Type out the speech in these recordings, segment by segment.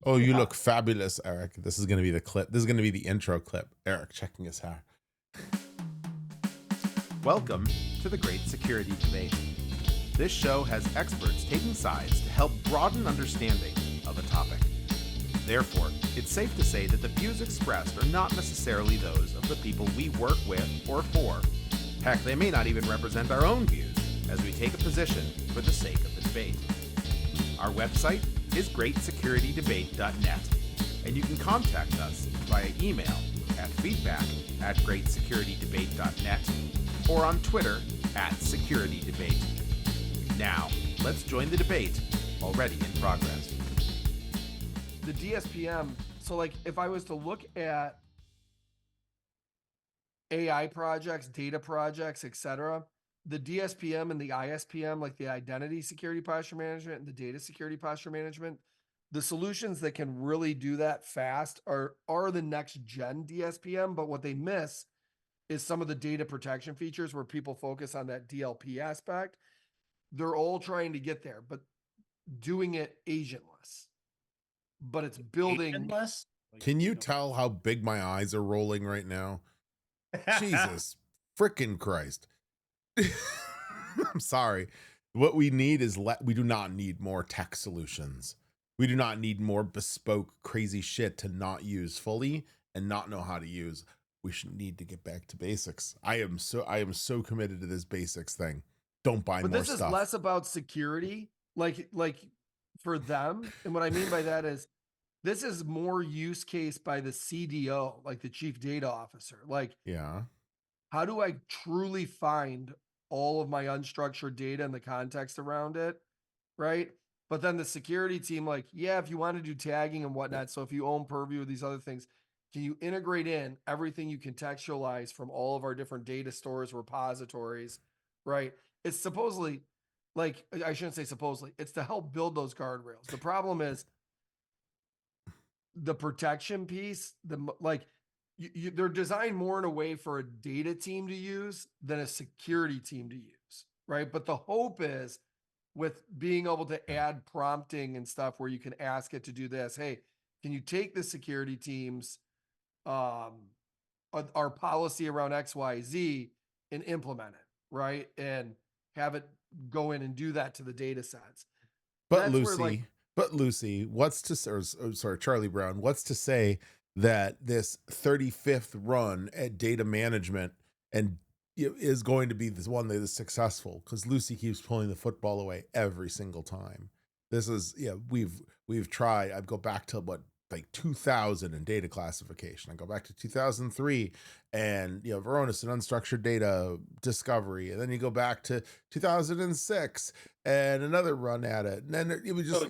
Oh, you look fabulous, Eric. This is going to be the clip. This is going to be the intro clip. Eric checking his hair. Welcome to the Great Security Debate. This show has experts taking sides to help broaden understanding of a topic. Therefore, it's safe to say that the views expressed are not necessarily those of the people we work with or for. Heck, they may not even represent our own views, as we take a position for the sake of the debate. Our website is greatsecurity.debate.net, and you can contact us via email at feedback@greatsecurity.debate.net or on Twitter @security_debate. Now, let's join the debate, already in progress. The DSPM, so like if I was to look at AI projects, data projects, etc., the DSPM and the ISPM, like the identity security posture management and the data security posture management, the solutions that can really do that fast are the next gen DSPM, but what they miss is some of the data protection features where people focus on that DLP aspect. They're all trying to get there, but doing it agentless. But it's building. Less. Can you tell how big my eyes are rolling right now? Jesus freaking Christ. I'm sorry. What we need is we do not need more tech solutions. We do not need more bespoke crazy shit to not use fully and not know how to use. We should need to get back to basics. I am so committed to this basics thing. Don't buy more stuff. But this is less about security, like for them. And what I mean by that is this is more use case by the CDO, like the chief data officer. Like, yeah, how do I truly find all of my unstructured data and the context around it, right? But then the security team, like, yeah, if you want to do tagging and whatnot, so if you own Purview or these other things, can you integrate in everything you contextualize from all of our different data stores, repositories, right? It's supposedly, like, I shouldn't say supposedly, it's to help build those guardrails. The problem is the protection piece, they're designed more in a way for a data team to use than a security team to use, right? But the hope is with being able to add prompting and stuff where you can ask it to do this. Hey, can you take the security teams, our policy around XYZ and implement it, right? And have it go in and do that to the data sets. But Lucy, what's to Charlie Brown, what's to say that this 35th run at data management and is going to be this one that is successful? Because Lucy keeps pulling the football away every single time. This is, we've tried. I go back to like 2000 in data classification. I go back to 2003 and Varonis and unstructured data discovery, and then you go back to 2006 and another run at it, and then it was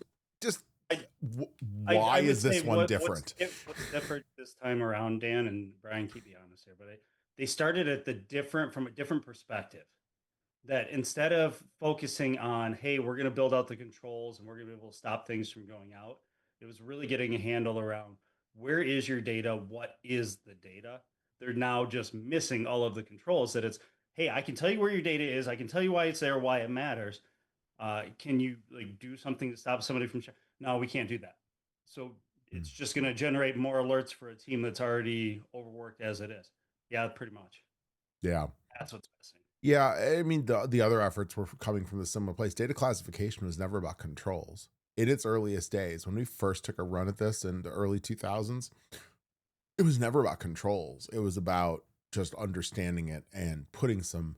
why is this one different? What's different this time around, Dan, and Brian, keep me honest here, but they started at from a different perspective. That instead of focusing on, hey, we're going to build out the controls and we're going to be able to stop things from going out, it was really getting a handle around where is your data, what is the data. They're now just missing all of the controls. That it's, hey, I can tell you where your data is, I can tell you why it's there, why it matters. Can you do something to stop somebody from? No, we can't do that. So it's just going to generate more alerts for a team that's already overworked as it is. Yeah, pretty much. Yeah, that's what's missing. Yeah, I mean the other efforts were coming from the similar place. Data classification was never about controls. In its earliest days, when we first took a run at this in the early 2000s, it was never about controls. It was about just understanding it and putting some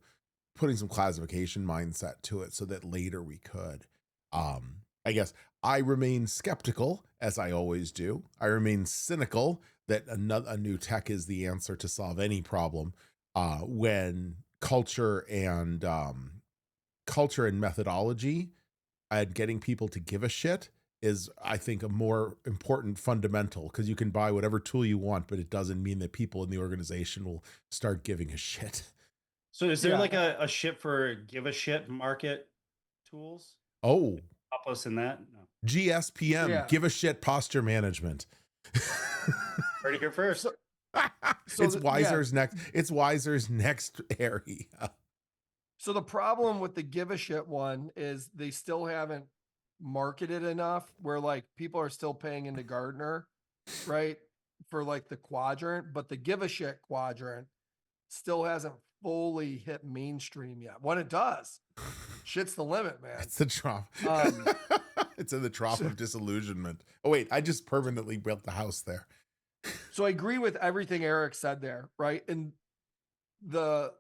classification mindset to it so that later we could. I guess I remain skeptical, as I always do. I remain cynical that a new tech is the answer to solve any problem when culture and methodology and getting people to give a shit is, I think, a more important fundamental, because you can buy whatever tool you want, but it doesn't mean that people in the organization will start giving a shit. So is there like a shit for give a shit market tools? Oh, help us in that? No. GSPM, give a shit posture management. Ready to go first. It's Wiser's next. It's Wiser's next area. So the problem with the give a shit one is they still haven't marketed enough where like people are still paying into Gartner, right? For like the quadrant, but the give a shit quadrant still hasn't fully hit mainstream yet. When it does, shit's the limit, man. It's the trough. Um, It's in the trough so- of disillusionment. Oh wait, I just permanently built the house there. So I agree with everything Erik said there, right? And the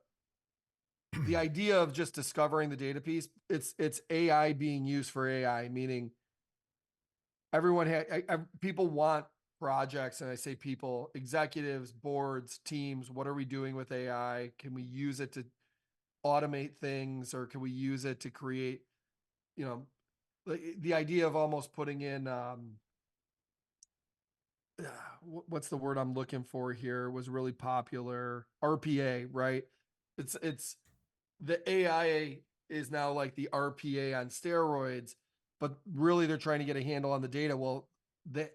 idea of just discovering the data piece, it's AI being used for AI, meaning everyone people want projects, and I say people, executives, boards, teams. What are we doing with AI? Can we use it to automate things, or can we use it to create, you know, the idea of almost putting in what's the word I'm looking for here, was really popular, RPA, right? It's the AI is now like the RPA on steroids, but really they're trying to get a handle on the data. Well, the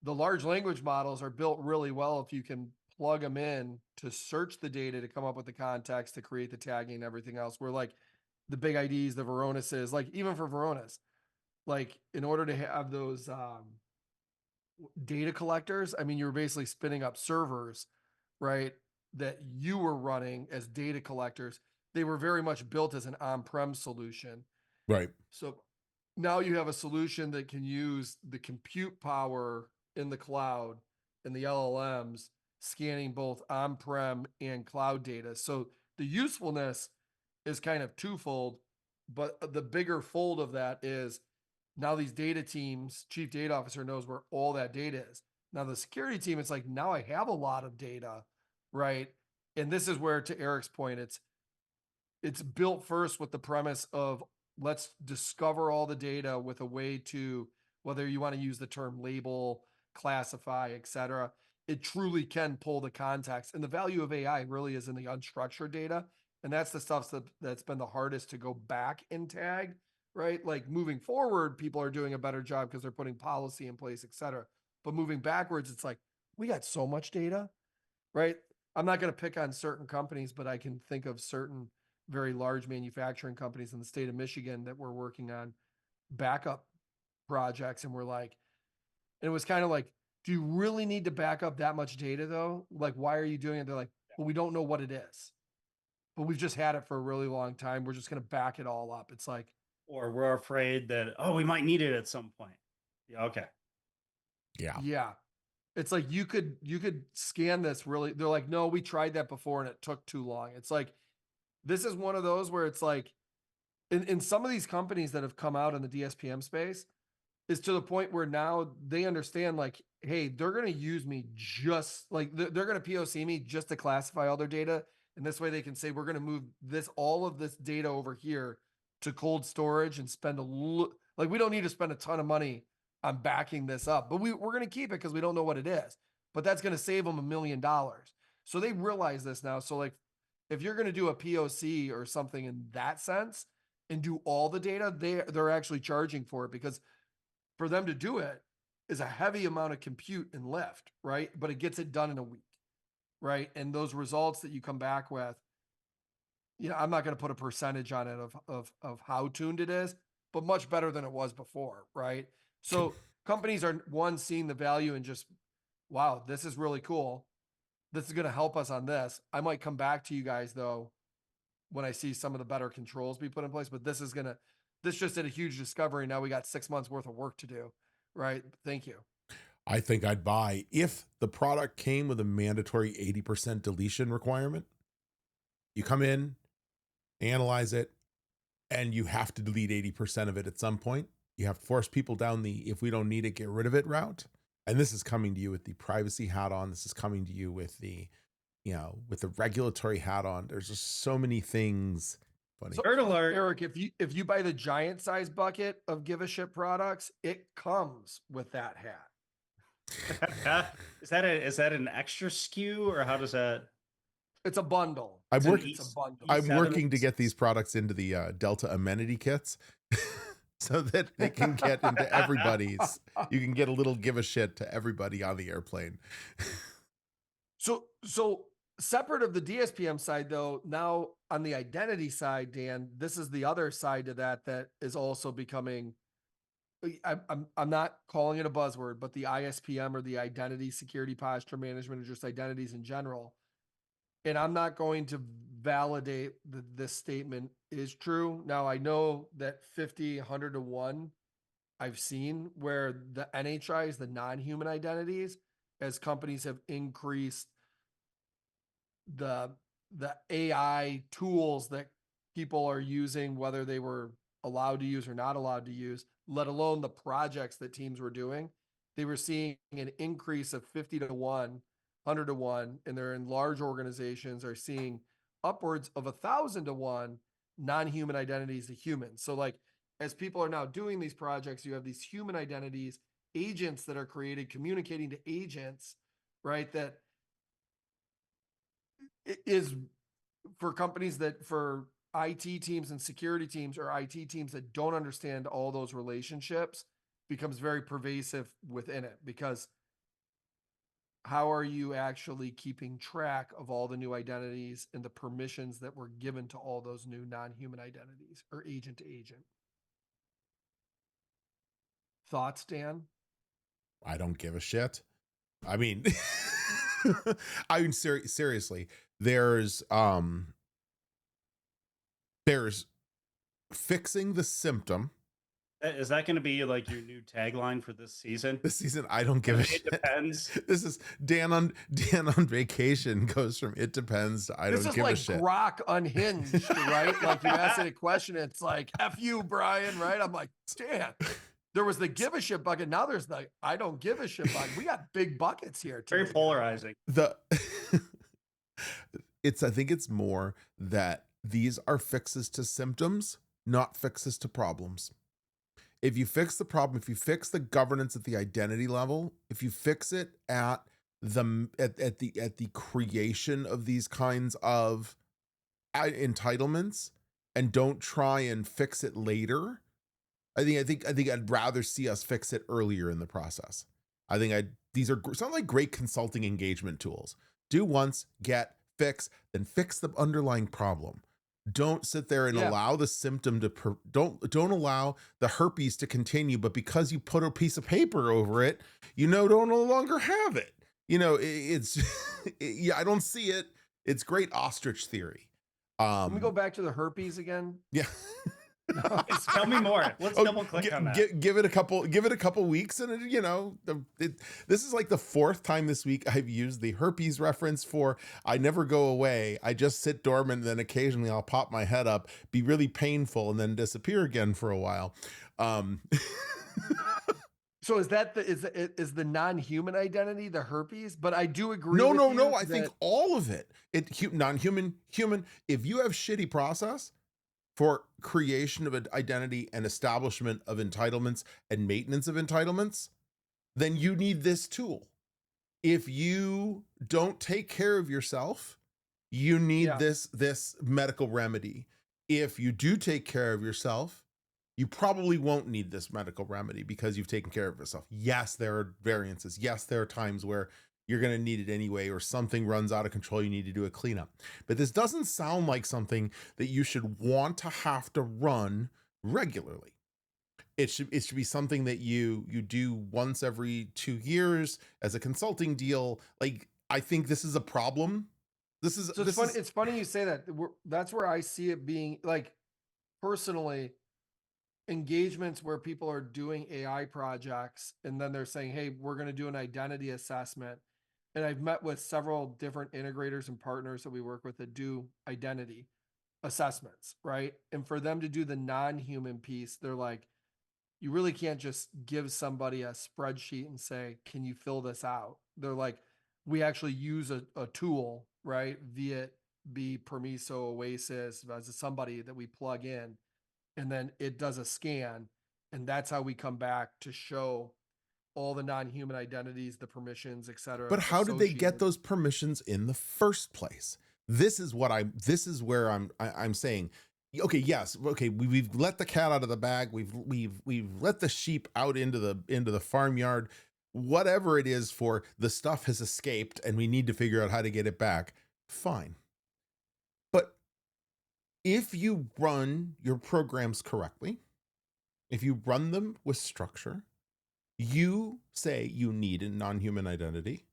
large language models are built really well if you can plug them in to search the data to come up with the context to create the tagging and everything else. Where like the big IDs, the Varonis, like even for Varonis, like in order to have those data collectors, I mean, you were basically spinning up servers, right? That you were running as data collectors. They were very much built as an on-prem solution. Right. So now you have a solution that can use the compute power in the cloud and the LLMs scanning both on-prem and cloud data. So the usefulness is kind of twofold, but the bigger fold of that is now these data teams, chief data officer knows where all that data is. Now the security team, it's like, now I have a lot of data, right? And this is where, to Erik's point, it's built first with the premise of let's discover all the data with a way to, whether you want to use the term label, classify, etc. It truly can pull the context. And the value of AI really is in the unstructured data. And that's the stuff that's been the hardest to go back and tag, right? Like moving forward, people are doing a better job because they're putting policy in place, etc. But moving backwards, it's like, we got so much data, right? I'm not going to pick on certain companies, but I can think of certain very large manufacturing companies in the state of Michigan that we're working on backup projects. And we're like, and it was kind of like, do you really need to back up that much data though? Like, why are you doing it? They're like, well, we don't know what it is, but we've just had it for a really long time. We're just going to back it all up. It's like, Or we're afraid that, oh, we might need it at some point. Yeah. Okay. Yeah. yeah, it's like, you could scan this really. They're like, no, we tried that before and it took too long. It's like, this is one of those where it's like, in some of these companies that have come out in the DSPM space, is to the point where now they understand, like, hey, they're going to use me just like they're going to POC me just to classify all their data. And this way they can say, we're going to move all of this data over here to cold storage and spend like, we don't need to spend a ton of money on backing this up, but we're going to keep it because we don't know what it is, but that's going to save them $1 million. So they realize this now. So like, if you're going to do a POC or something in that sense and do all the data, they're actually charging for it, because for them to do it is a heavy amount of compute and lift, right? But it gets it done in a week, right? And those results that you come back with, you know, I'm not going to put a percentage on it of how tuned it is, but much better than it was before, right? So companies are, one, seeing the value and just, wow, this is really cool. This is going to help us on this. I might come back to you guys though when I see some of the better controls be put in place, but this just did a huge discovery. Now we got 6 months worth of work to do, right? Thank you. I think I'd buy if the product came with a mandatory 80% deletion requirement. You come in, analyze it, and you have to delete 80% of it at some point. You have to force people down the, if we don't need it, get rid of it route. And this is coming to you with the privacy hat on. This is coming to you with the, you know, with the regulatory hat on. There's just so many things. Funny. So, Nerd alert. Erik, if you buy the giant size bucket of Give a Shit products, it comes with that hat. Is that an extra SKU, or how does that? It's a bundle. I'm It's a bundle. I'm working to get these products into the Delta amenity kits so that they can get into everybody's. You can get a little Give a Shit to everybody on the airplane. So separate of the DSPM side though, now on the identity side, Dan, this is the other side to that is also becoming I'm not calling it a buzzword, but the ISPM or the identity security posture management or just identities in general. And I'm not going to validate that this statement is true. Now I know that 50, 100 to 1 I've seen where the NHIs, the non-human identities, as companies have increased the AI tools that people are using, whether they were allowed to use or not allowed to use, let alone the projects that teams were doing, they were seeing an increase of 50 to 1, 100 to 1, and they're in large organizations are seeing upwards of 1,000 to 1 non-human identities to humans. So like, as people are now doing these projects, you have these human identities, agents that are created, communicating to agents, right? That is for companies that for IT teams and security teams or IT teams that don't understand all those relationships becomes very pervasive within it, because how are you actually keeping track of all the new identities and the permissions that were given to all those new non-human identities or agent to agent? Thoughts, Dan? I don't give a shit. I mean, I mean, seriously, there's fixing the symptom. Is that going to be like your new tagline for this season? This season, I don't give a shit. It depends. This is Dan on vacation goes from it depends to I don't give a shit. This is like Grok unhinged, right? Like you ask it a question, it's like F you, Brian, right? I'm like, Dan. There was the give a shit bucket. Now there's the I don't give a shit bucket. We got big buckets here. Very polarizing. I think it's more that these are fixes to symptoms, not fixes to problems. If you fix the problem, if you fix the governance at the identity level, if you fix it at the creation of these kinds of entitlements and don't try and fix it later, I think I'd rather see us fix it earlier in the process. These sound like great consulting engagement tools. Do once, get, fix, then fix the underlying problem. Don't sit there and allow the symptom to don't allow the herpes to continue, but because you put a piece of paper over it, don't no longer have it. It's I don't see it. It's great ostrich theory. Let me go back to the herpes again. Yeah. Tell me more. Let's double click on that. Give it a couple weeks, and this is like the fourth time this week I've used the herpes reference for I never go away. I just sit dormant, and then occasionally I'll pop my head up, be really painful, and then disappear again for a while. So is that is the non-human identity the herpes? But I do agree. No. I think all of it. Non-human, human. If you have shitty process for creation of an identity and establishment of entitlements and maintenance of entitlements, then you need this tool. If you don't take care of yourself, you need this medical remedy. If you do take care of yourself, you probably won't need this medical remedy because you've taken care of yourself. Yes, there are variances. Yes, there are times where you're going to need it anyway, or something runs out of control. You need to do a cleanup. But this doesn't sound like something that you should want to have to run regularly. It should be something that you do once every 2 years as a consulting deal. Like, I think this is a problem. It's funny you say that. That's where I see it being, like, personally, engagements where people are doing AI projects and then they're saying, hey, we're going to do an identity assessment. And I've met with several different integrators and partners that we work with that do identity assessments, right? And for them to do the non-human piece, they're like, you really can't just give somebody a spreadsheet and say, can you fill this out? They're like, we actually use a tool, right? Viet, Permiso, Oasis, as somebody that we plug in, and then it does a scan. And that's how we come back to show all the non-human identities, the permissions, et cetera. But how did they get those permissions in the first place? This is where I'm saying, okay, yes, okay, we've let the cat out of the bag. We've let the sheep out into the farmyard. Whatever it is, for the stuff has escaped and we need to figure out how to get it back. Fine. But if you run your programs correctly, if you run them with structure, you say you need a non-human identity.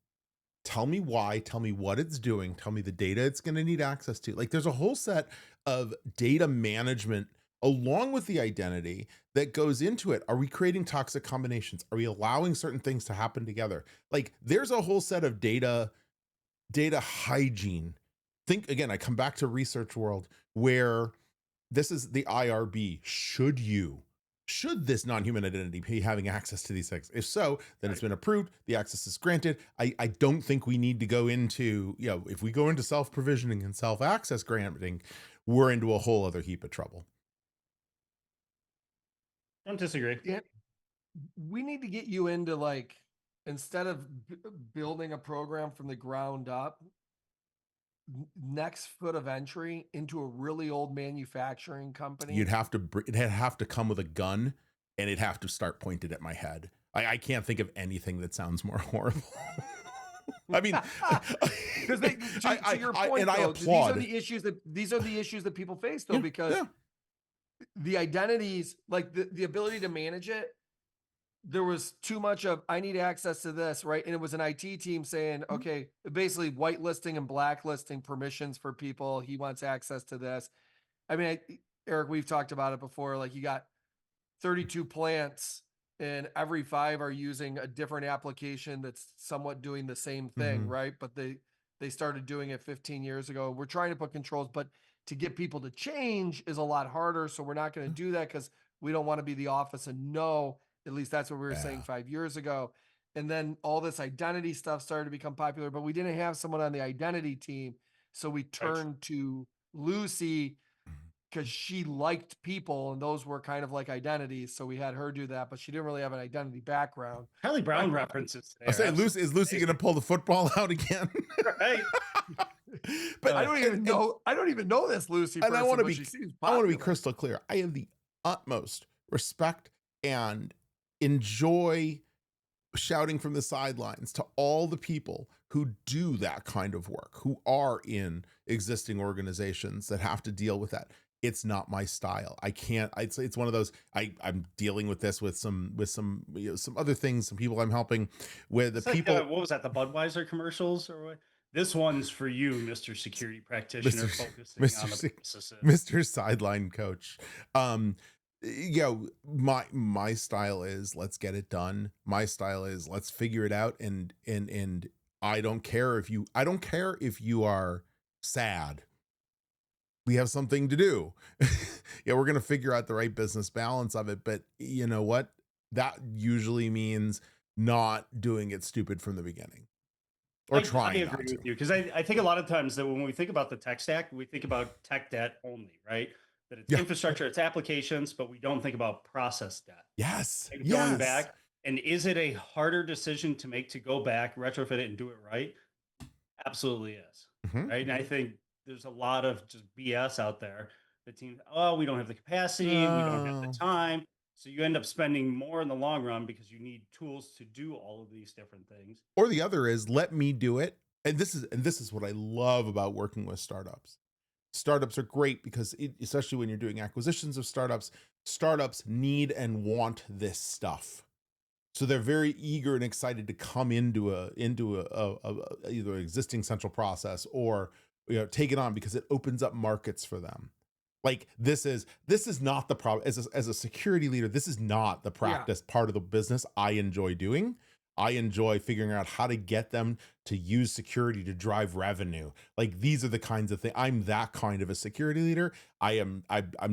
Tell me why, tell me what it's doing, tell me the data it's going to need access to. Like there's a whole set of data management along with the identity that goes into it. Are we creating toxic combinations? Are we allowing certain things to happen together? Like there's a whole set of data hygiene. Think again, I come back to research world where this is the IRB. Should this non-human identity be having access to these things? If so, then it's been approved, the access is granted. I don't think we need to go into, if we go into self-provisioning and self-access granting, we're into a whole other heap of trouble. Don't disagree. Yeah, we need to get you into like, instead of building a program from the ground up, next foot of entry into a really old manufacturing company. It'd have to come with a gun and it'd have to start pointed at my head. I can't think of anything that sounds more horrible. I mean, because to your point, I applaud. These are the issues that people face though, because the identities, like the ability to manage it, there was too much of, I need access to this, right? And it was an IT team saying, okay, basically whitelisting and blacklisting permissions for people. He wants access to this. I mean, Eric, we've talked about it before. Like you got 32 plants and every 5 are using a different application that's somewhat doing the same thing, right? But they started doing it 15 years ago. We're trying to put controls, but to get people to change is a lot harder. So we're not going to do that because we don't want to be the office and know. At least that's what we were saying 5 years ago. And then all this identity stuff started to become popular, but we didn't have someone on the identity team. So we turned to Lucy because she liked people and those were kind of like identities. So we had her do that, but she didn't really have an identity background. Charlie Brown references today. I say, is Lucy going to pull the football out again? Right. But I don't even know this Lucy person, and I want to be crystal clear. I have the utmost respect and enjoy shouting from the sidelines to all the people who do that kind of work, who are in existing organizations that have to deal with that. It's not my style. I can't. It's one of those. I'm dealing with this with some some other things. Some people I'm helping with. The people. What was that? The Budweiser commercials or what? This one's for you, Mr. Security Practitioner, focusing on the processes. Mr. Sideline Coach. My style is let's get it done. My style is let's figure it out. And I don't care if you are sad. We have something to do. We're going to figure out the right business balance of it. But you know what? That usually means not doing it stupid from the beginning. Or trying. I agree with you because I think a lot of times that when we think about the tech stack, we think about tech debt only, right? That it's infrastructure, it's applications, but we don't think about process debt. Yes. Going back. And is it a harder decision to make to go back, retrofit it, and do it right? Absolutely is. Right. And I think there's a lot of just BS out there. The team, we don't have the capacity, we don't have the time. So you end up spending more in the long run because you need tools to do all of these different things. Or the other is let me do it. And this is what I love about working with startups. Startups are great because especially when you're doing acquisitions of startups need and want this stuff. So they're very eager and excited to come into a either an existing central process or take it on because it opens up markets for them. Like this is not the problem. As a security leader, this is not the practice part of the business I enjoy doing. I enjoy figuring out how to get them to use security to drive revenue. Like these are the kinds of things. I'm that kind of a security leader. I'm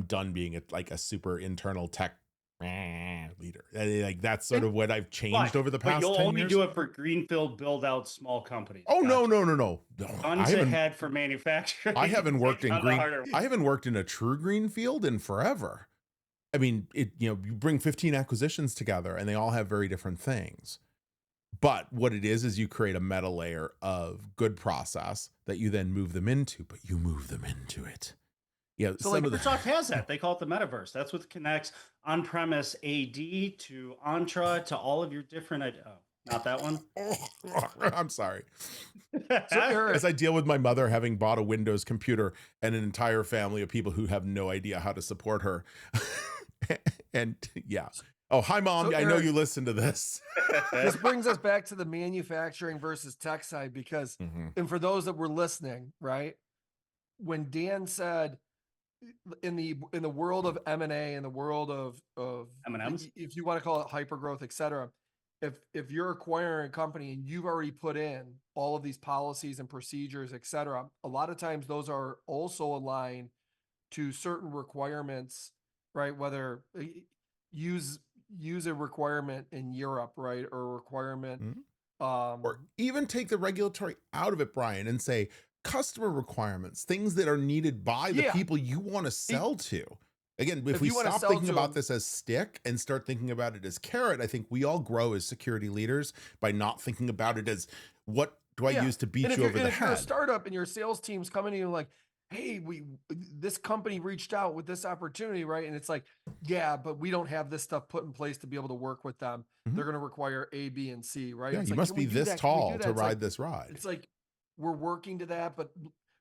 done being a super internal tech leader. Like that's sort of what I've changed over the past 10 years. You'll only do it for greenfield build out small companies. Oh, gotcha. No. Guns ahead for manufacturing. I haven't worked in a true greenfield in forever. I mean, you bring 15 acquisitions together and they all have very different things. But what it is you create a meta layer of good process that you then move them into, but you move them into it. Yeah. So Microsoft has that. They call it the metaverse. That's what connects on-premise AD to Entra to all of your different, not that one. I'm sorry. As I deal with my mother having bought a Windows computer and an entire family of people who have no idea how to support her. And yeah. Oh, hi, Mom. So, I know Erik, you listen to this. this brings us back to the manufacturing versus tech side because, Mhm. and for those that were listening, right, when Dan said in the world of M&A, in the world of M&Ms. if you want to call it hypergrowth, et cetera, if you're acquiring a company and you've already put in all of these policies and procedures, et cetera, a lot of times those are also aligned to certain requirements, right? Whether use a requirement in Europe, right, or a requirement. Mhm. Or Um, even take the regulatory out of it, Brian, and say customer requirements, things that are needed by the yeah, people you want to sell to. Again, if if we you want to stop sell thinking to about them, this as stick and start thinking about it as carrot, I think we all grow as security leaders by not thinking about it as what do I yeah. use to And beat if you you're over and the if you're a head? startup and your sales team's coming to you like, hey, this company reached out with this opportunity, right? And it's like, yeah, but we don't have this stuff put in place to be able to work with them. Mhm. They're going to require A, B, and C, right? Yeah, It's you like, must can we be do this that? Can we do tall that? to ride this ride. It's like we're working to that, but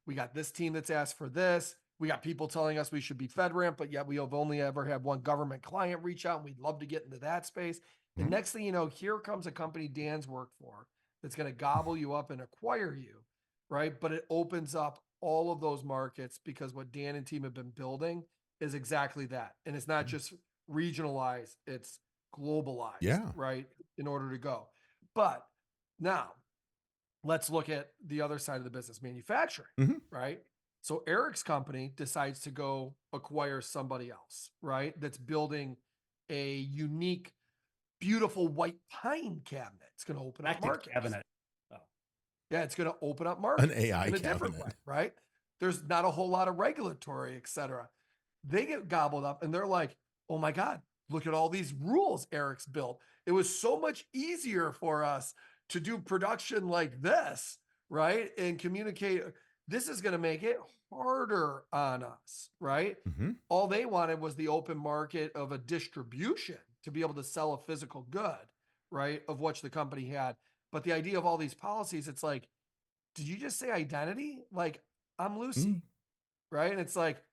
we got this team that's asked for this. We got people telling us we should be FedRAMP, but yet we have only ever had one government client reach out, and we'd love to get into that space. And Mhm. next thing you know, here comes a company Dan's worked for that's going to gobble you up and acquire you, right? But it opens up all of those markets because what Dan and team have been building is exactly that. And it's not just regionalized, it's globalized, Yeah. right? In order to go. But now let's look at the other side of the business, manufacturing, Mhm. right? So Eric's company decides to go acquire somebody else, right? That's building a unique, beautiful white pine cabinet. It's going to open up Active markets. cabinet. Oh. Yeah, it's going to open up An markets AI in a different way, cabinet. right? There's not a whole lot of regulatory, et cetera. They get gobbled up and they're like, oh my God, look at all these rules Eric's built. It was so much easier for us to do production like this, right? And communicate. This is going to make it harder on us, right? Mhm. All they wanted was the open market of a distribution to be able to sell a physical good, right? Of which the company had. But the idea of all these policies, it's like, did you just say identity? Like, I'm Lucy, Mm. right? And it's like,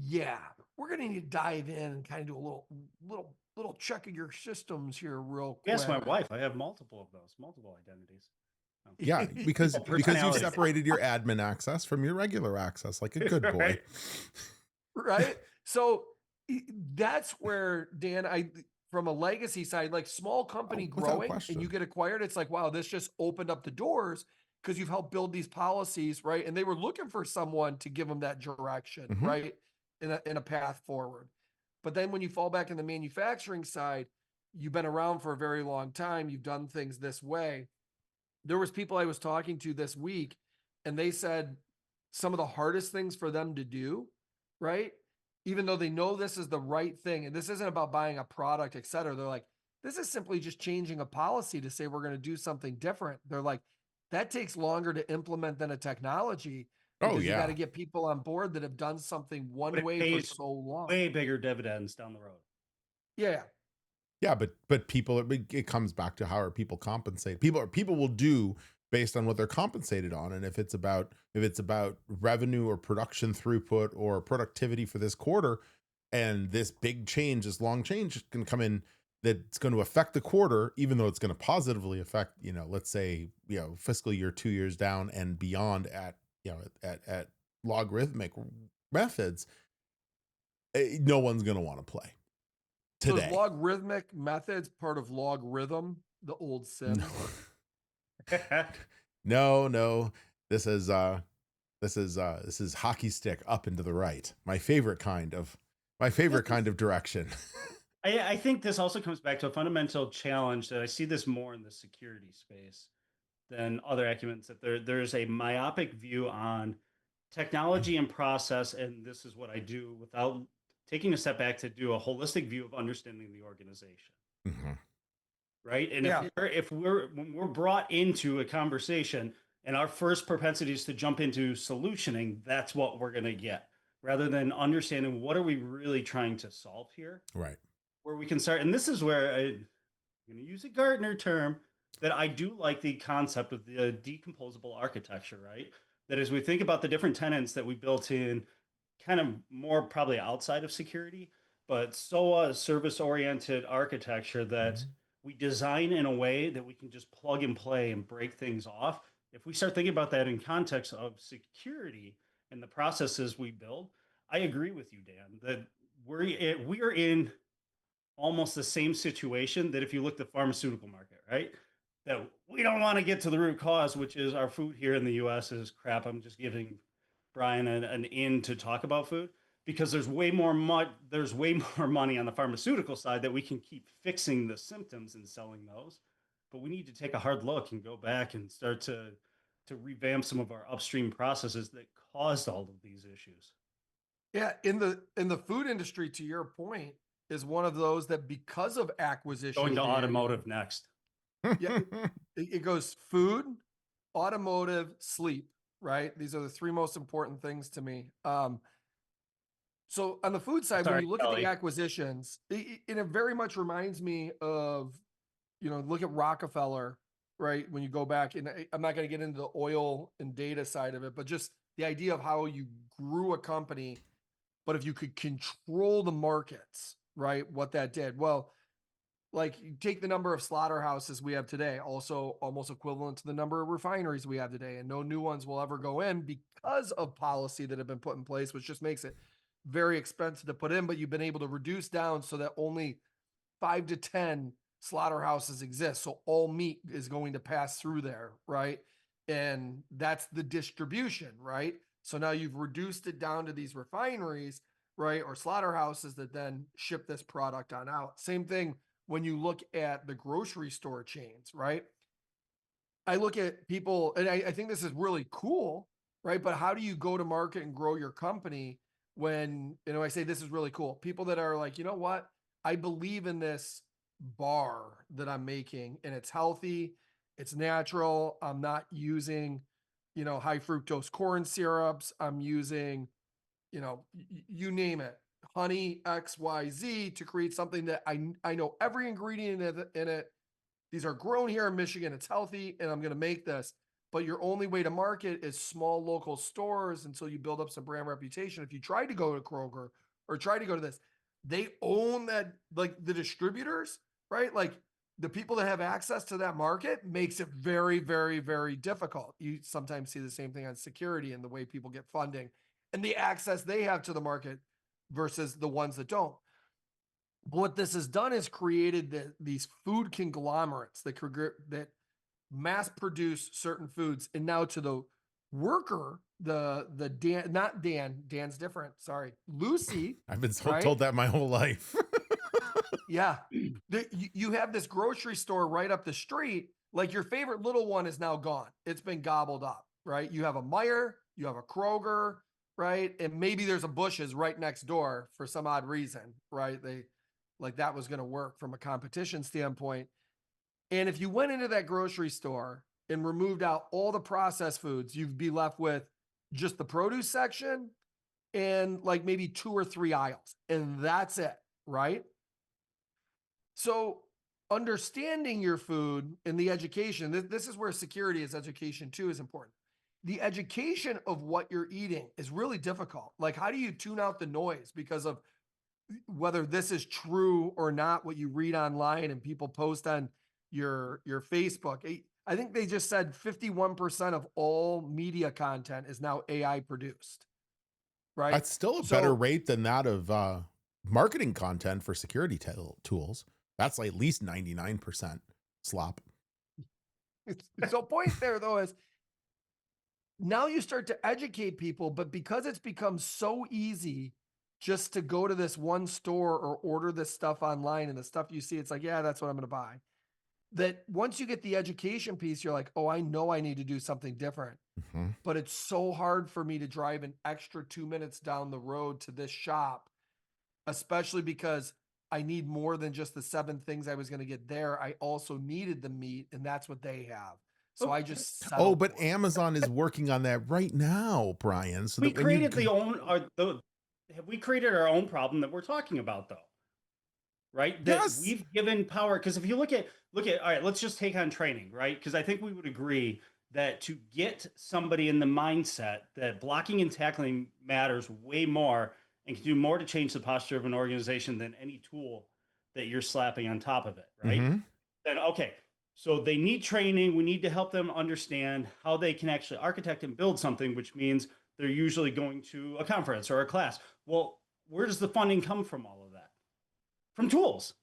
yeah, we're gonna need to dive in and kind of do a little check of your systems here real Yes, my quick. wife. I have multiple of those, multiple identities. Oh. Yeah, because Oh, you personality. separated your admin access from your regular access like a good boy. Right. Right? So that's where Dan, from a legacy side, like small company Oh, without growing and question. you get acquired, it's like, wow, this just opened up the doors because you've helped build these policies, right? And they were looking for someone to give them that direction, Mhm. right? In a path forward. But then when you fall back in the manufacturing side, you've been around for a very long time, you've done things this way. There was people I was talking to this week and they said some of the hardest things for them to do, right? Even though they know this is the right thing and this isn't about buying a product, et cetera. They're like, this is simply just changing a policy to say we're going to do something different. They're like, that takes longer to implement than a technology Oh, because you got yeah. to get people on board that have done something But one it way for pays so long. way bigger dividends down the road. Yeah. Yeah, but people, it comes back to how are people compensated? People will do based on what they're compensated on, and if it's about revenue or production throughput or productivity for this quarter, and this big change, this long change can come in that's going to affect the quarter, even though it's going to positively affect, let's say, fiscal year 2 years down and beyond at at logarithmic methods, no one's going to want to play So is today. logarithmic methods part of logarithm, the old sim? No. This is hockey stick up and to the right. My favorite kind of direction. I think this also comes back to a fundamental challenge that I see this more in the security space than other acumens, that there's a myopic view on technology and process, and this is what I do without taking a step back to do a holistic view of understanding the organization. Mhm. Right. And Yeah. when we're brought into a conversation and our first propensity is to jump into solutioning, that's what we're going to get, rather than understanding what are we really trying to solve here, Right. where we can start. And this is where I'm going to use a Gartner term that I do like, the concept of the decomposable architecture, right? That as we think about the different tenants that we built in kind of more probably outside of security, but so a service-oriented architecture that we design in a way that we can just plug and play and break things off. If we start thinking about that in context of security and the processes we build, I agree with you, Dan, that we're in almost the same situation that if you look at the pharmaceutical market, right? That we don't want to get to the root cause, which is our food here in the US is crap. I'm just giving Brian an in to talk about food because there's way more money on the pharmaceutical side that we can keep fixing the symptoms and selling those. But we need to take a hard look and go back and start to revamp some of our upstream processes that caused all of these issues. Yeah, in the food industry, to your point, is one of those that because of acquisition, Going to automotive next. Yeah, it goes food, automotive, sleep, right? These are the three most important things to me. So on the food side, when you look at the acquisitions, it very much reminds me of, look at Rockefeller, right? When you go back, and I'm not going to get into the oil and data side of it, but just the idea of how you grew a company, but if you could control the markets, right? What that did. Well, like you take the number of slaughterhouses we have today, also almost equivalent to the number of refineries we have today, and no new ones will ever go in because of policy that have been put in place, which just makes it very expensive to put in, but you've been able to reduce down so that only 5 to 10 slaughterhouses exist. So all meat is going to pass through there, right? And that's the distribution, right? So now you've reduced it down to these refineries, right? Or slaughterhouses that then ship this product on out. Same thing when you look at the grocery store chains, right? I look at people, and I think this is really cool, right? But how do you go to market and grow your company when, I say this is really cool? People that are like, you know what? I believe in this bar that I'm making and it's healthy, it's natural. I'm not using, high fructose corn syrups. I'm using, you name it, honey XYZ to create something that I know every ingredient in it. These are grown here in Michigan. It's healthy, and I'm going to make this. But your only way to market is small local stores until you build up some brand reputation. If you try to go to Kroger or try to go to this, they own that, like the distributors, right? Like the people that have access to that market makes it very, very, very difficult. You sometimes see the same thing on security and the way people get funding and the access they have to the market versus the ones that don't. What this has done is created these food conglomerates that mass produce certain foods. And now to the worker, Dan's different. Sorry. Lucy. I've been right? told that my whole life. Yeah. You have this grocery store right up the street. Like your favorite little one is now gone. It's been gobbled up, right? You have a Mire, you have a Kroger, right? And maybe there's a Bush's right next door for some odd reason, right? Like that was going to work from a competition standpoint. And if you went into that grocery store and removed out all the processed foods, you'd be left with just the produce section and like maybe 2 or 3 aisles. And that's it, right? So understanding your food and the education, this is where security as education too is important. The education of what you're eating is really difficult. Like, how do you tune out the noise because of whether this is true or not, what you read online and people post on your Facebook? I think they just said 51% of all media content is now AI produced, right? That's still a better rate than that of marketing content for security tools. That's like at least 99% slop. So point there though is now you start to educate people, but because it's become so easy just to go to this one store or order this stuff online and the stuff you see, it's like, yeah, that's what I'm going to buy. That once you get the education piece, you're like, oh, I know I need to do something different. Mm-hmm. But it's so hard for me to drive an extra 2 minutes down the road to this shop, especially because I need more than just the 7 things I was going to get there. I also needed the meat, and that's what they have. So I just but Amazon is working on that right now, Brian. So we created have we created our own problem that we're talking about, though? Right? That yes. We've given power, because if you look at all right, let's just take on training, right? Because I think we would agree that to get somebody in the mindset that blocking and tackling matters way more, and can do more to change the posture of an organization than any tool that you're slapping on top of it, right? Mm-hmm. Then, okay, so they need training. We need to help them understand how they can actually architect and build something, which means they're usually going to a conference or a class. Well, where does the funding come from all of that? From tools,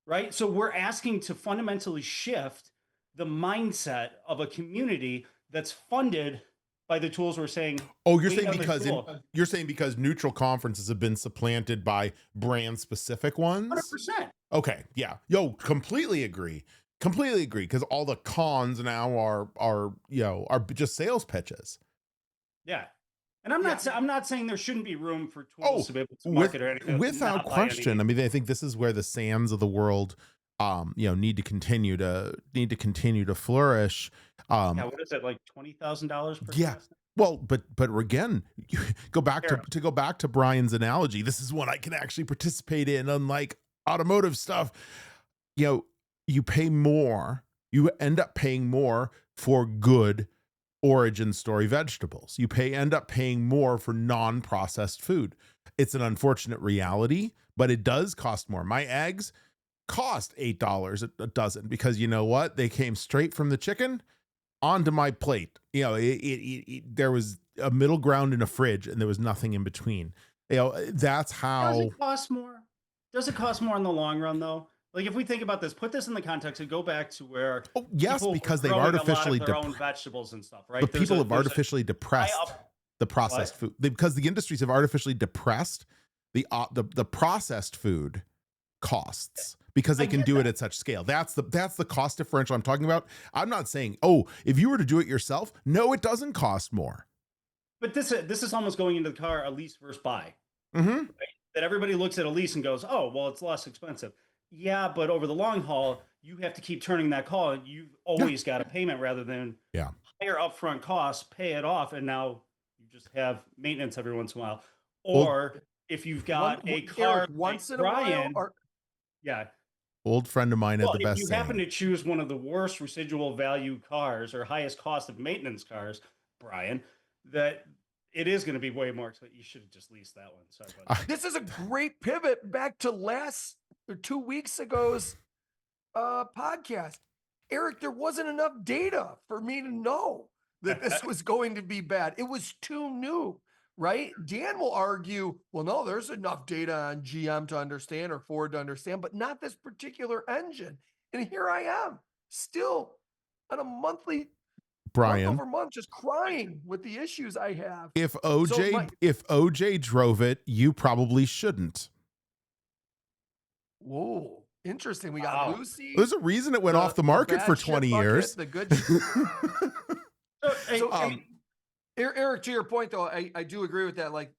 right? So we're asking to fundamentally shift the mindset of a community that's funded by the tools. We're saying, Oh, you're wait saying on the because tool. you're saying because neutral conferences have been supplanted by brand specific ones? 100%. Okay, yeah. Yo, completely agree. Completely agree. Because all the cons now are just sales pitches. Yeah. And I'm Yeah. not saying there shouldn't be room for Oh, tools to be able to market or anything. without Not by any question. I means. mean, I think this is where the Sands of the world need to continue to flourish. Yeah, what is it, like $20,000 per Yeah. class? Well, but again, go back to Brian's analogy. This is one I can actually participate in, unlike automotive stuff. You pay more, you end up paying more for good origin story vegetables. You end up paying more for non-processed food. It's an unfortunate reality, but it does cost more. My eggs cost $8 a dozen because you know what? They came straight from the chicken onto my plate. There was a middle ground in a fridge and there was nothing in between. That's how. Does it cost more? Does it cost more in the long run, though? Like, if we think about this, put this in the context and go back to where yes, people because were they've growing artificially a lot of their own vegetables and stuff, right? But people have artificially depressed the processed food because the industries have artificially depressed the processed food costs because they can do it at such scale. That's the cost differential I'm talking about. I'm not saying, oh, if you were to do it yourself, no, it doesn't cost more. But this is almost going into the car a lease versus buy. Mm-hmm. Right? That everybody looks at a lease and goes, oh, well, it's less expensive. Yeah, but over the long haul, you have to keep turning that call, and you've always got a payment rather than higher upfront costs, pay it off, and now you just have maintenance every once in a while. Or if you've got a car Erik, once in Brian, a while, yeah. Old friend of mine had the best if you saying. happen to choose one of the worst residual value cars or highest cost of maintenance cars, Brian, that it is going to be way more expensive. You should have just leased that one. Sorry about that. This is a great pivot back to 2 weeks ago's podcast. Erik, there wasn't enough data for me to know that this was going to be bad. It was too new, right? Dan will argue, well, no, there's enough data on GM to understand or Ford to understand, but not this particular engine. And here I am, still on a monthly Brian, month over month, just crying with the issues I have. If OJ drove it, you probably shouldn't. Whoa, interesting. We got Lucy. There's a reason it went off the market for 20 years. The good. Erik, to your point though, I do agree with that. Like,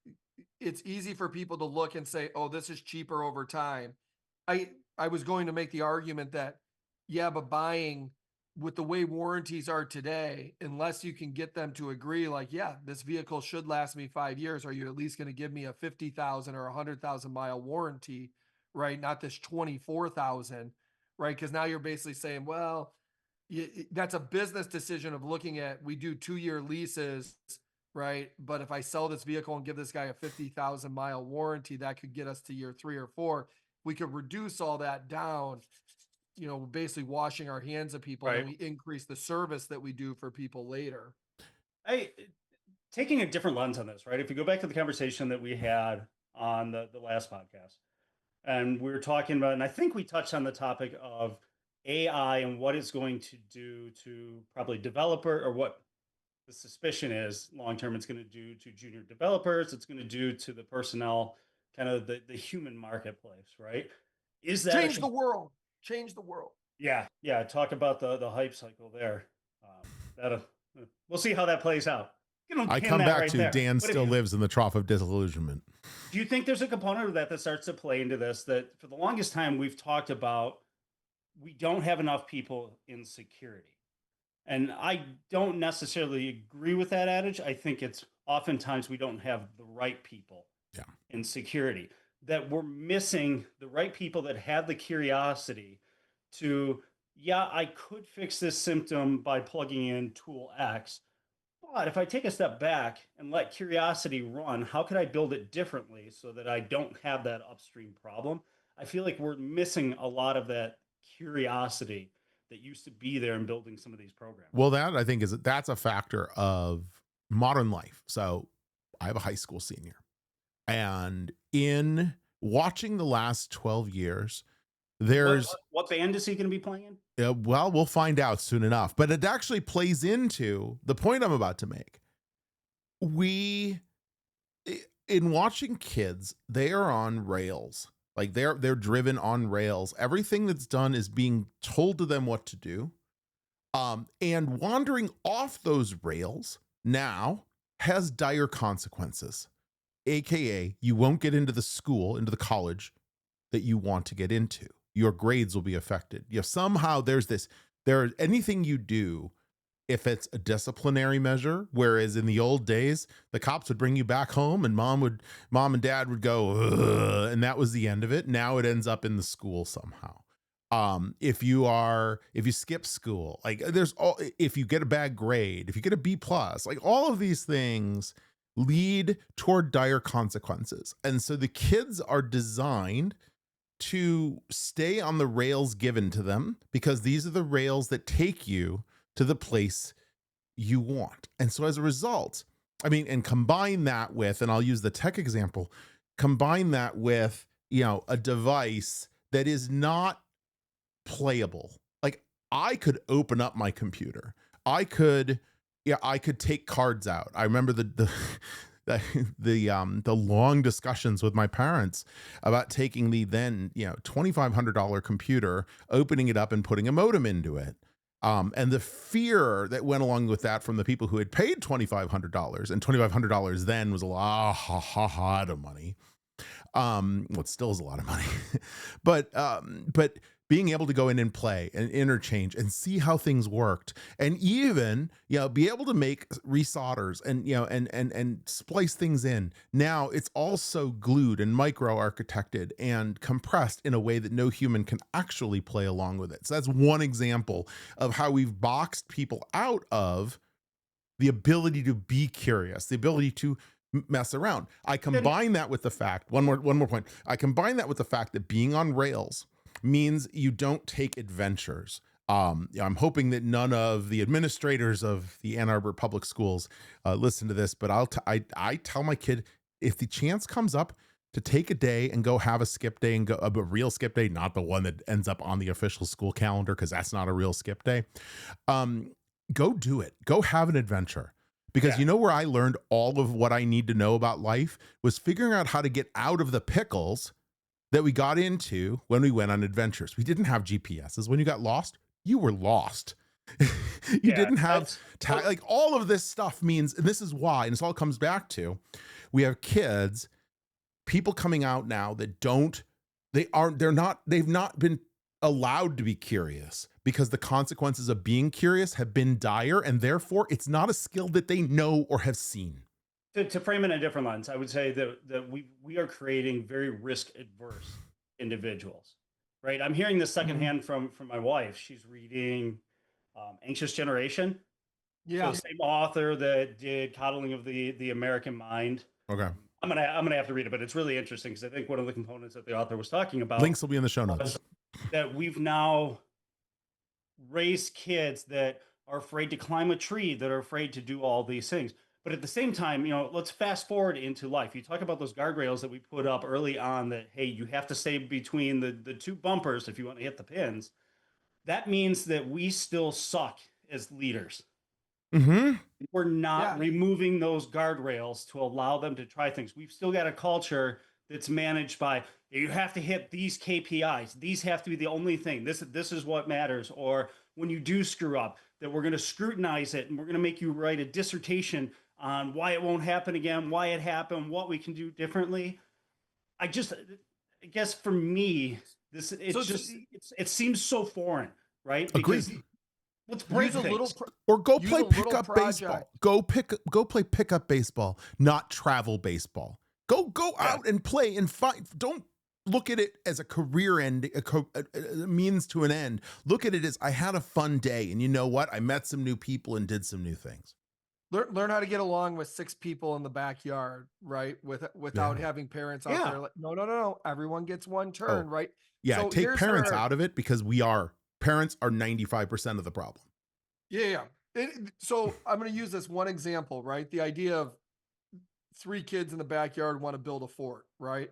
it's easy for people to look and say, "Oh, this is cheaper over time." I was going to make the argument that, yeah, but buying with the way warranties are today, unless you can get them to agree, like, yeah, this vehicle should last me 5 years, are you at least going to give me a 50,000 or 100,000 mile warranty, right? Not this 24,000, right? Because now you're basically saying, well, that's a business decision of looking at, we do 2-year leases, right? But if I sell this vehicle and give this guy a 50,000 mile warranty, that could get us to year 3 or 4. We could reduce all that down, basically washing our hands of people, and we increase the service that we do for people later. Taking a different lens on this, right? If you go back to the conversation that we had on the last podcast, and we were talking about, and I think we touched on the topic of AI and what it's going to do to probably developer, or what the suspicion is long-term it's going to do to junior developers, it's going to do to the personnel, kind of the human marketplace, right? Is that change the world? Yeah. Talk about the hype cycle there. We'll see how that plays out. I come back to Dan still lives in the trough of disillusionment. Do you think there's a component of that starts to play into this? That for the longest time we've talked about, we don't have enough people in security. And I don't necessarily agree with that adage. I think it's oftentimes we don't have the right people in security, that we're missing the right people that have the curiosity to, I could fix this symptom by plugging in tool X, But if I take a step back and let curiosity run, how could I build it differently so that I don't have that upstream problem? I feel like we're missing a lot of that curiosity that used to be there in building some of these programs. Well, that I think that's a factor of modern life. So I have a high school senior, and in watching the last 12 years, there's what band is he going to be playing in? well, we'll find out soon enough, but it actually plays into the point I'm about to make. In watching kids, they are on rails. Like they're driven on rails. Everything that's done is being told to them what to do. And wandering off those rails now has dire consequences. AKA, you won't get into the college that you want to get into. Your grades will be affected. Somehow anything you do, if it's a disciplinary measure, whereas in the old days, the cops would bring you back home and mom and dad would go, ugh, and that was the end of it. Now it ends up in the school somehow. If you skip school, like if you get a bad grade, if you get a B+, like all of these things lead toward dire consequences. And so the kids are designed to stay on the rails given to them because these are the rails that take you to the place you want. And so as a result, and combine that with, and I'll use the tech example, combine that with, a device that is not playable. Like I could open up my computer. I could take cards out. I remember the long discussions with my parents about taking the then, $2,500 computer, opening it up and putting a modem into it. And the fear that went along with that from the people who had paid $2,500, and $2,500 then was a lot of money. It still is a lot of money, but being able to go in and play and interchange and see how things worked, and even, be able to make resolders and, and splice things in. Now it's also glued and micro architected and compressed in a way that no human can actually play along with it. So that's one example of how we've boxed people out of the ability to be curious, the ability to mess around. I combine that with the fact, one more point. I combine that with the fact that being on rails means you don't take adventures. I'm hoping that none of the administrators of the Ann Arbor public schools listen to this, but I tell my kid, if the chance comes up to take a day and go have a skip day and go a real skip day, not the one that ends up on the official school calendar, because that's not a real skip day. Go do it. Go have an adventure. Because where I learned all of what I need to know about life was figuring out how to get out of the pickles that we got into when we went on adventures. We didn't have GPSs. When you got lost, you were lost. You didn't have like all of this stuff means, and this is why, and this all comes back to, we have kids, people coming out now that they've not been allowed to be curious because the consequences of being curious have been dire, and therefore it's not a skill that they know or have seen. To frame it in a different lens, I would say that we are creating very risk adverse individuals, right? I'm hearing this secondhand from my wife. She's reading Anxious Generation. Yeah. So same author that did Coddling of the American Mind. Okay. I'm gonna have to read it, but it's really interesting because I think one of the components that the author was talking about, links will be in the show notes, that we've now raised kids that are afraid to climb a tree, that are afraid to do all these things. But at the same time, let's fast forward into life. You talk about those guardrails that we put up early on that, hey, you have to stay between the two bumpers if you want to hit the pins. That means that we still suck as leaders. Mm-hmm. We're not removing those guardrails to allow them to try things. We've still got a culture that's managed by, you have to hit these KPIs. These have to be the only thing. This is what matters. Or when you do screw up, that we're going to scrutinize it and we're going to make you write a dissertation on why it won't happen again, why it happened, what we can do differently. I guess for me, it seems so foreign, right? Agreed. Because let's break things. Or go play pickup baseball. Go play pickup baseball, not travel baseball. Go out and play and fight. Don't look at it as a career end, a means to an end. Look at it as, I had a fun day, and you know what? I met some new people and did some new things. learn how to get along with 6 people in the backyard, right? Without Yeah. having parents out Yeah. there like, no, everyone gets one turn, Oh, right? yeah. So Take here's parents where, out of it because parents are 95% of the problem. yeah. So I'm going to use this one example, right? The idea of 3 kids in the backyard want to build a fort, right?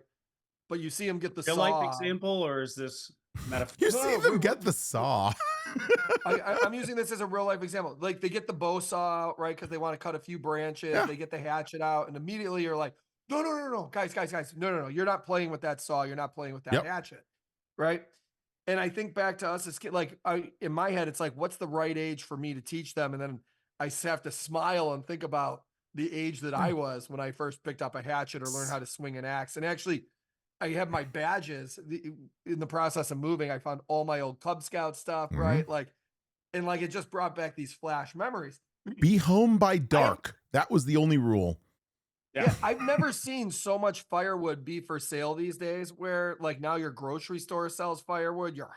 But you see them get the Real life saw. example, or is this metaphor? You No, see no, them get the saw. I'm using this as a real life example. Like they get the bow saw out, right? Because they want to cut a few branches. Yeah. They get the hatchet out, and immediately you're like, no, guys, no. You're not playing with that saw. You're not playing with that Yep. hatchet, right? And I think back to us as kids, like in my head, it's like, what's the right age for me to teach them? And then I have to smile and think about the age that I was when I first picked up a hatchet or learned how to swing an axe. And actually, I have my badges in the process of moving. I found all my old Cub Scout stuff, right? Like, and like it just brought back these flash memories. Be home by dark. That was the only rule. Yeah, I've never seen so much firewood be for sale these days where like now your grocery store sells firewood, your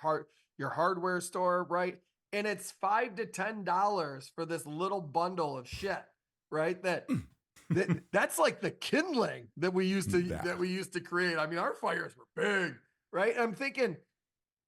hardware store, right? And it's $5 to $10 for this little bundle of shit, right? That's like the kindling that we used to create. I mean, our fires were big, right? I'm thinking,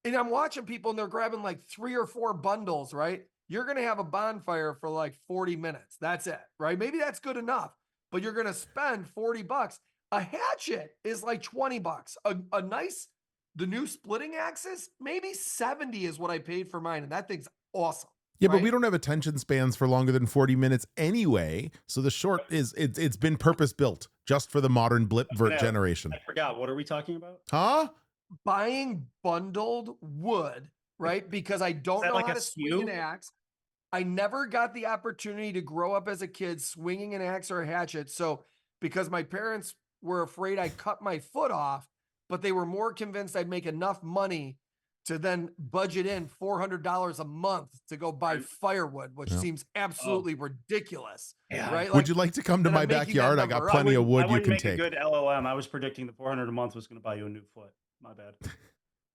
and I'm watching people and they're grabbing like 3 or 4 bundles, right? You're going to have a bonfire for like 40 minutes. That's it, right? Maybe that's good enough, but you're going to spend $40. A hatchet is like $20. A nice, the new splitting axis, maybe 70 is what I paid for mine. And that thing's awesome. Yeah, right? but we don't have attention spans for longer than 40 minutes anyway. So the short it's been purpose built just for the modern blipvert generation. I forgot. What are we talking about? Huh? Buying bundled wood, right? Because I don't know like how a to swing an axe. I never got the opportunity to grow up as a kid swinging an axe or a hatchet. So because my parents were afraid I'd cut my foot off, but they were more convinced I'd make enough money to then budget in $400 a month to go buy firewood, which seems absolutely ridiculous. Yeah. Right? Would you like to come to my backyard? I got plenty of wood you can take. A good LOM. I was predicting the $400 a month was going to buy you a new foot. My bad.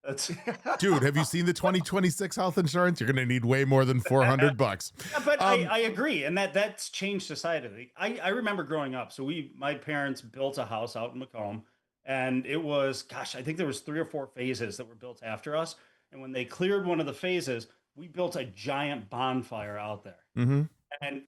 That's dude. Have you seen the 2026 health insurance? You're going to need way more than $400. Yeah, but I agree, and that's changed society. I remember growing up. So my parents built a house out in Macomb, and it was, gosh, I think there was 3 or 4 phases that were built after us. And when they cleared one of the phases, we built a giant bonfire out there. Mm-hmm. And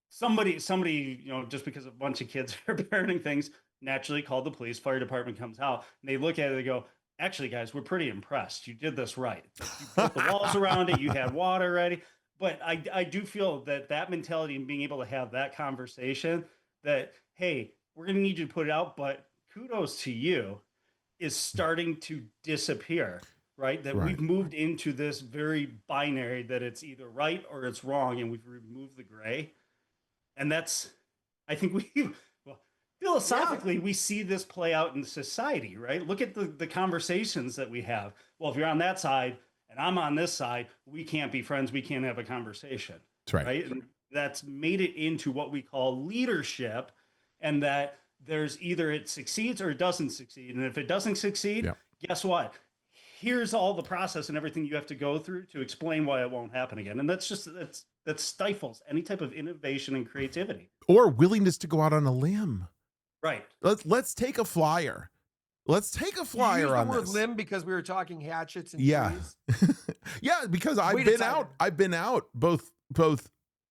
somebody, just because a bunch of kids are burning things, naturally called the police. Fire department comes out, and they look at it. They go, "Actually, guys, we're pretty impressed. You did this right. You put the walls around it. You had water ready." But I do feel that mentality and being able to have that conversation that, hey, we're going to need you to put it out, but kudos to you, is starting to disappear, right? That we've moved into this very binary that it's either right or it's wrong, and we've removed the gray. And that's, I think philosophically, we see this play out in society, right? Look at the conversations that we have. Well, if you're on that side and I'm on this side, we can't be friends. We can't have a conversation. That's right. And that's made it into what we call leadership, and that there's either it succeeds or it doesn't succeed. And if it doesn't succeed, guess what? Here's all the process and everything you have to go through to explain why it won't happen again. And that stifles any type of innovation and creativity. Or willingness to go out on a limb. Right. Let's take a flyer. Let's take a flyer on this. You used the word limb because we were talking hatchets and trees. Yeah, because I've been out both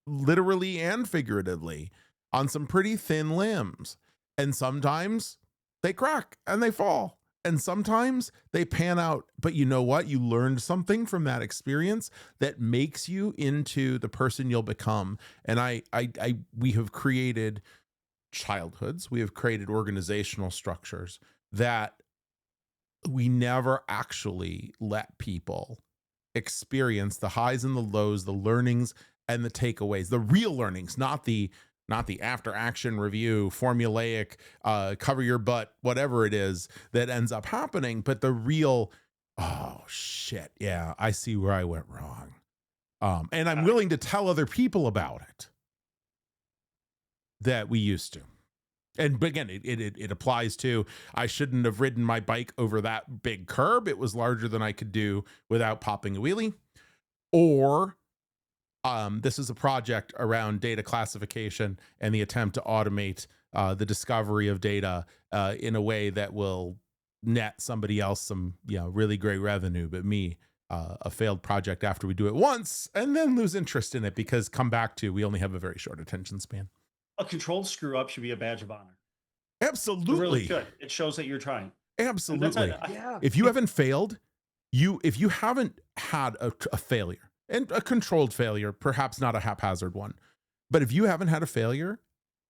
literally and figuratively on some pretty thin limbs. And sometimes they crack and they fall. And sometimes they pan out. But you know what? You learned something from that experience that makes you into the person you'll become. And we have created childhoods. We have created organizational structures that we never actually let people experience the highs and the lows, the learnings and the takeaways, the real learnings, not the after action review, formulaic, cover your butt, whatever it is that ends up happening, but the real, oh shit. Yeah. I see where I went wrong. And I'm willing to tell other people about it that we used to. And again, it applies to, I shouldn't have ridden my bike over that big curb. It was larger than I could do without popping a wheelie. Or This is a project around data classification and the attempt to automate the discovery of data in a way that will net somebody else some, really great revenue, but me, a failed project after we do it once and then lose interest in it because we only have a very short attention span. A controlled screw up should be a badge of honor. Absolutely. It really should. It shows that you're trying. Absolutely. Yeah. If you haven't failed, if you haven't had a failure, and a controlled failure, perhaps not a haphazard one, but if you haven't had a failure,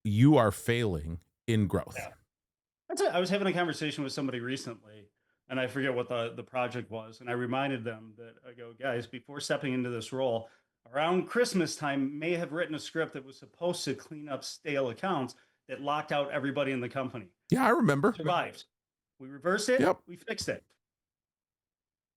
you are failing in growth. Yeah. I was having a conversation with somebody recently, and I forget what the project was, and I reminded them that I go, guys, before stepping into this role, around Christmas time, may have written a script that was supposed to clean up stale accounts that locked out everybody in the company. Yeah, I remember. Survived. We reversed it. Yep. We fixed it.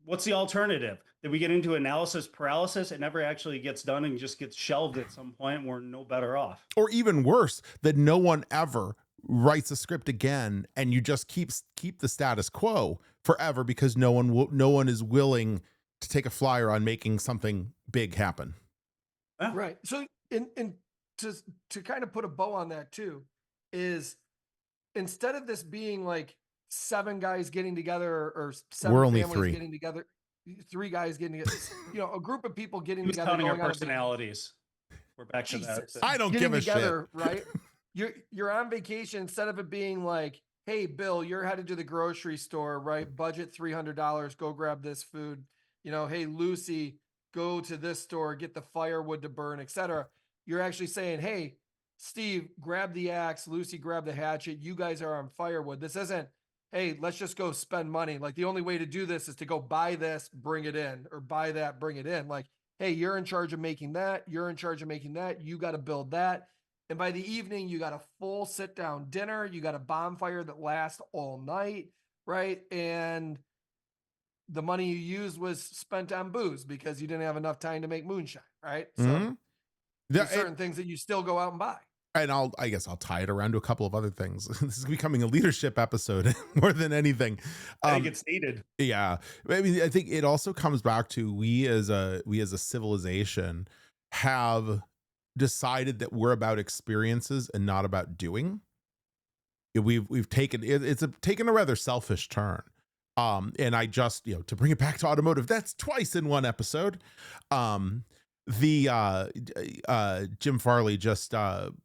What's the alternative? That we get into analysis paralysis? It never actually gets done and just gets shelved at some point. We're no better off. Or even worse, that no one ever writes a script again, and you just keep the status quo forever because no one is willing to take a flyer on making something big happen. Yeah. Right. So, and to kind of put a bow on that too, is instead of this being like 7 guys getting together or 7 We're only families 3 getting together, 3 guys getting together, a group of people getting He was together, counting our going on a personalities. We're back to that. Jesus. I don't getting give a together, shit. right? You're on vacation, instead of it being like, hey, Bill, you're headed to the grocery store, right? Budget $300, go grab this food. Hey, Lucy, go to this store, get the firewood to burn, etc. You're actually saying, hey, Steve, grab the axe, Lucy, grab the hatchet. You guys are on firewood. This isn't, hey, let's just go spend money. Like, the only way to do this is to go buy this, bring it in, or buy that, bring it in. Like, hey, you're in charge of making that. You're in charge of making that. You got to build that. And by the evening, you got a full sit down dinner. You got a bonfire that lasts all night, right? And the money you used was spent on booze because you didn't have enough time to make moonshine, right? So there's certain things that you still go out and buy. And I guess I'll tie it around to a couple of other things. This is becoming a leadership episode more than anything. I think it's needed. Yeah. I mean, I think it also comes back to we as a civilization have decided that we're about experiences and not about doing. We've taken taken a rather selfish turn. And I just, to bring it back to automotive, that's twice in one episode. Jim Farley just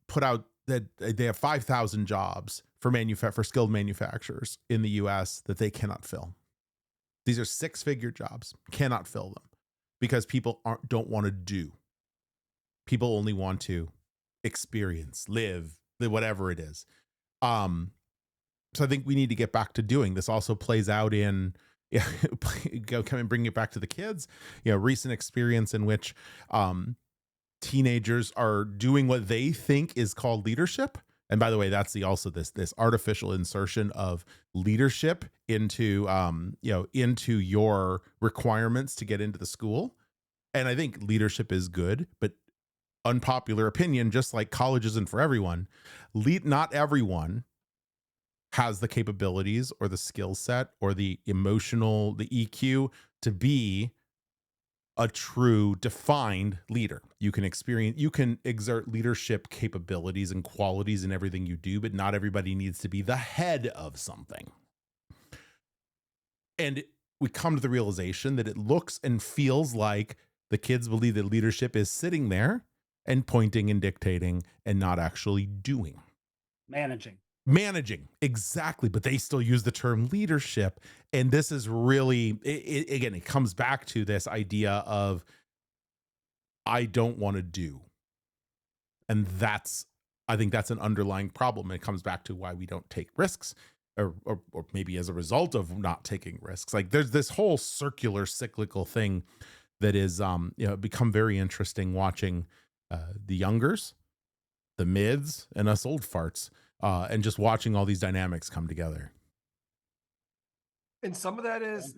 put out that they have 5,000 jobs for skilled manufacturers in the US that they cannot fill. These are 6-figure jobs, cannot fill them because people don't want to do. People only want to experience, live whatever it is. So I think we need to get back to doing. This also plays out in, come and bring it back to the kids, recent experience in which teenagers are doing what they think is called leadership. And by the way, that's also this artificial insertion of leadership into your requirements to get into the school. And I think leadership is good, but unpopular opinion, just like college isn't for everyone, not everyone has the capabilities or the skill set or the EQ to be a true defined leader. You can exert leadership capabilities and qualities in everything you do, but not everybody needs to be the head of something. And we come to the realization that it looks and feels like the kids believe that leadership is sitting there and pointing and dictating and not actually doing. Managing, exactly. But they still use the term leadership. And this is really, it comes back to this idea of, I don't want to do. And I think that's an underlying problem. It comes back to why we don't take risks, or maybe as a result of not taking risks. Like there's this whole cyclical thing that is, become very interesting watching the youngers, the mids, and us old farts, and just watching all these dynamics come together. And some of that is,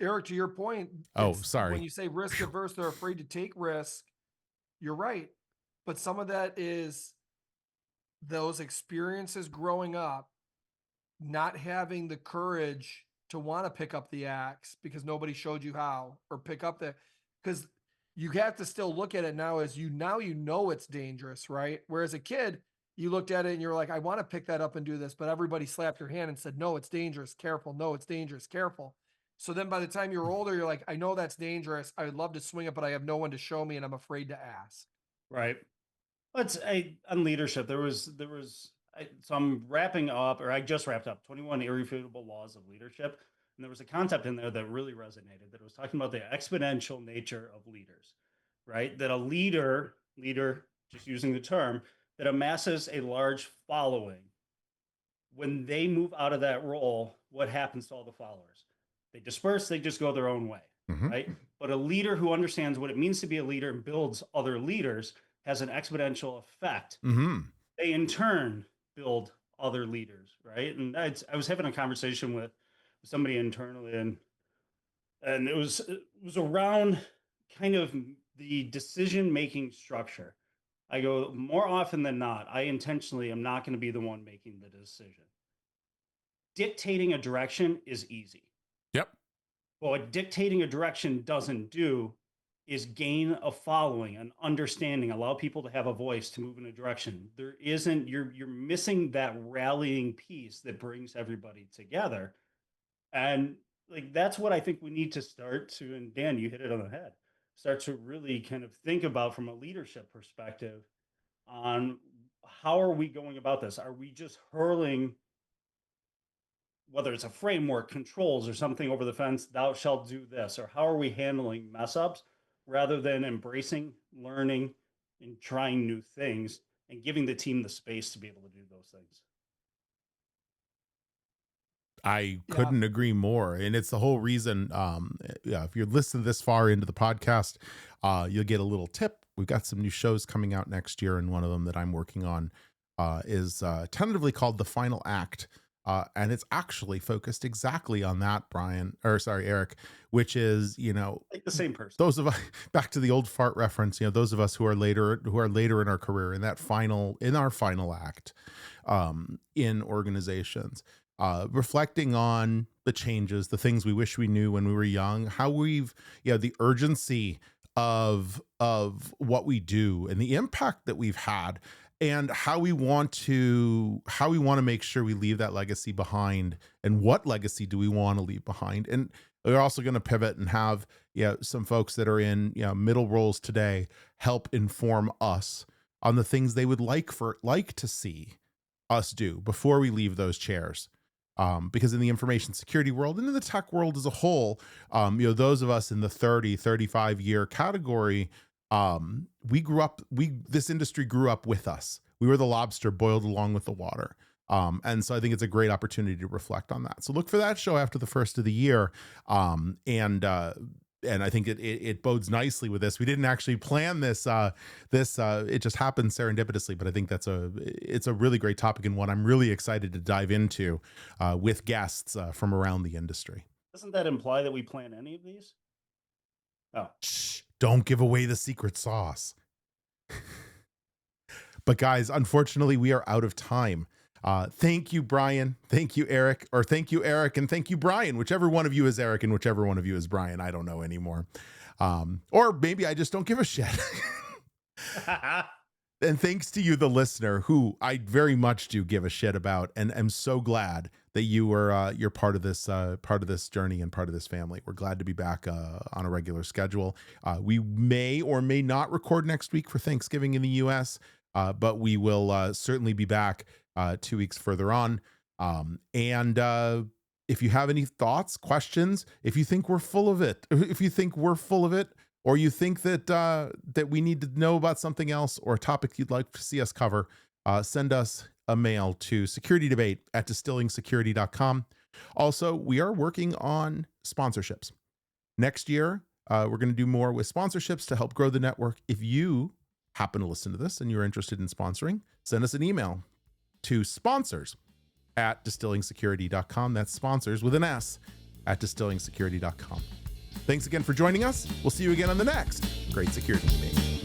Eric, to your point. Oh, sorry. When you say risk averse, they're afraid to take risk. You're right. But some of that is those experiences growing up, not having the courage to want to pick up the axe because nobody showed you how, or pick up because you have to still look at it now as you know it's dangerous, right? Whereas a kid, you looked at it and you're like, I want to pick that up and do this, but everybody slapped your hand and said, no, it's dangerous, careful. No, it's dangerous, careful. So then by the time you're older, you're like, I know that's dangerous. I would love to swing it, but I have no one to show me and I'm afraid to ask. Right. On leadership, so I'm wrapping up, or I just wrapped up 21 Irrefutable Laws of Leadership. And there was a concept in there that really resonated, that was talking about the exponential nature of leaders, right? That a leader, just using the term, that amasses a large following. When they move out of that role, what happens to all the followers? They disperse, they just go their own way, right? But a leader who understands what it means to be a leader and builds other leaders has an exponential effect. They in turn build other leaders, right? And I was having a conversation with somebody internally, and it was around kind of the decision-making structure. I go, more often than not, I intentionally am not going to be the one making the decision. Dictating a direction is easy. Yep. But what dictating a direction doesn't do is gain a following, an understanding, allow people to have a voice to move in a direction. You're missing that rallying piece that brings everybody together. And like, that's what I think we need to start to, and Dan, you hit it on the head, start to really kind of think about from a leadership perspective on how are we going about this? Are we just hurling, whether it's a framework, controls, or something over the fence, thou shalt do this, or how are we handling mess ups rather than embracing, learning, and trying new things and giving the team the space to be able to do those things? I couldn't agree more. And it's the whole reason, if you're listening this far into the podcast, you'll get a little tip. We've got some new shows coming out next year, and one of them that I'm working on is tentatively called The Final Act. And it's actually focused exactly on that, Erik, which is, like the same person. Those of us, back to the old fart reference, those of us who are later in our career, in our final act in organizations. Reflecting on the changes, the things we wish we knew when we were young, how we've, the urgency of what we do and the impact that we've had, and how we want to make sure we leave that legacy behind, and what legacy do we want to leave behind. And we're also going to pivot and have some folks that are in middle roles today help inform us on the things they would like to see us do before we leave those chairs. Because in the information security world and in the tech world as a whole, those of us in the 30, 35 year category, this industry grew up with us. We were the lobster boiled along with the water. And so I think it's a great opportunity to reflect on that. So look for that show after the first of the year. And I think it bodes nicely with this. We didn't actually plan this. It just happened serendipitously, but I think it's a really great topic, and one I'm really excited to dive into with guests from around the industry. Doesn't that imply that we plan any of these? Oh, shh, don't give away the secret sauce. But guys, unfortunately, we are out of time. Thank you, Brian. Thank you, Erik. Or thank you, Erik. And thank you, Brian. Whichever one of you is Erik and whichever one of you is Brian. I don't know anymore. Or maybe I just don't give a shit. And thanks to you, the listener, who I very much do give a shit about, and am so glad that you're part of this journey and part of this family. We're glad to be back on a regular schedule. We may or may not record next week for Thanksgiving in the U.S., but we will certainly be back 2 weeks further on. And if you have any thoughts, questions, if you think we're full of it, or you think that we need to know about something else or a topic you'd like to see us cover, send us a mail to security@distillingSecurity.com. Also, we are working on sponsorships. Next year, we're going to do more with sponsorships to help grow the network. If you happen to listen to this and you're interested in sponsoring, send us an email to sponsors@distillingSecurity.com. That's sponsors with an S @distillingSecurity.com. Thanks again for joining us. We'll see you again on the next Great Security Debate.